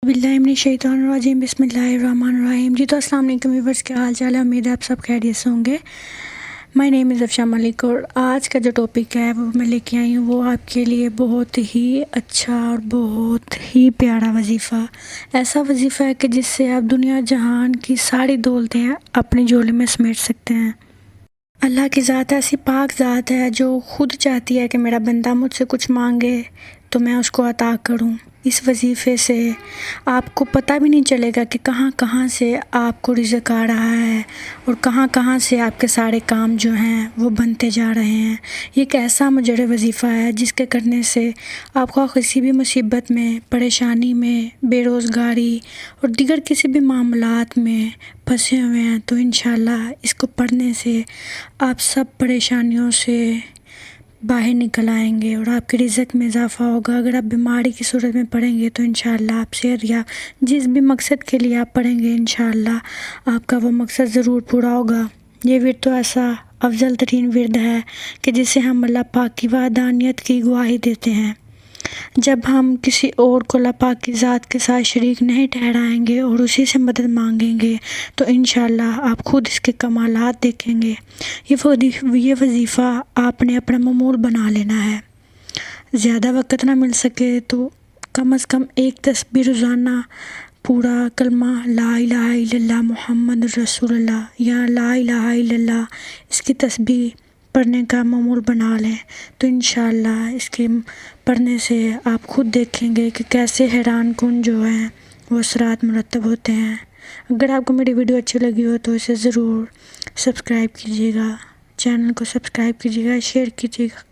बिस्मिल्लाहिर्रहमानिर्रहीम बिस्मिल्लाहिर्रहमानिर्रहीम। जी तो अस्सलाम वालेकुम व्यूअर्स, क्या हाल चाल है। उम्मीद है आप सब खैरियत से होंगे। My name is Afsha Malik और आज का जो टॉपिक है वो मैं लेके आई हूँ, वो आपके लिए बहुत ही अच्छा और बहुत ही प्यारा वजीफ़ा। ऐसा वजीफ़ा है कि जिससे आप दुनिया जहान की सारी दौलतें अपनी झोली में समेट सकते हैं। अल्लाह की ज़ात ऐसी पाक ज़ात है जो खुद चाहती है कि मेरा बंदा मुझसे कुछ मांगे तो मैं उसको अता करूं। इस वजीफ़े से आपको पता भी नहीं चलेगा कि कहाँ कहाँ से आपको रिज़्क़ आ रहा है और कहाँ कहाँ से आपके सारे काम जो हैं वो बनते जा रहे हैं। ये एक ऐसा मुजर्रब वजीफ़ा है जिसके करने से आपको किसी भी मुसीबत में, परेशानी में, बेरोज़गारी और दीगर किसी भी मामलात में फंसे हुए हैं तो इंशाअल्लाह इसको पढ़ने से आप सब परेशानियों से बाहर निकल आएंगे और आपके रिज़्क़ में इजाफ़ा होगा। अगर आप बीमारी की सूरत में पढ़ेंगे तो इंशाअल्लाह आप सेहत या जिस भी मकसद के लिए आप पढ़ेंगे इंशाअल्लाह आपका वो मकसद ज़रूर पूरा होगा। ये विर्द तो ऐसा अफजल तरीन विर्द है कि जिसे हम अल्लाह पाक की वहदानियत की गवाही देते हैं। जब हम किसी और को अल्लाह पाक की ज़ात के साथ शरीक नहीं ठहराएंगे और उसी से मदद मांगेंगे तो इंशाअल्लाह आप खुद इसके कमालात देखेंगे। ये वजीफ़ा आपने अपना मामूल बना लेना है। ज़्यादा वक़्त ना मिल सके तो कम से कम एक तस्बीह रोज़ाना पूरा कलमा ला इलाहा इल्लल्लाह मुहम्मद रसूलुल्लाह या ला इलाहा इल्लल्लाह इसकी तस्बीह पढ़ने का मामूल बना लें तो इंशाअल्लाह इसके पढ़ने से आप खुद देखेंगे कि कैसे हैरान कुन जो हैं वो असरात मुरतब होते हैं। अगर आपको मेरी वीडियो अच्छी लगी हो तो इसे ज़रूर सब्सक्राइब कीजिएगा, चैनल को सब्सक्राइब कीजिएगा, शेयर कीजिएगा।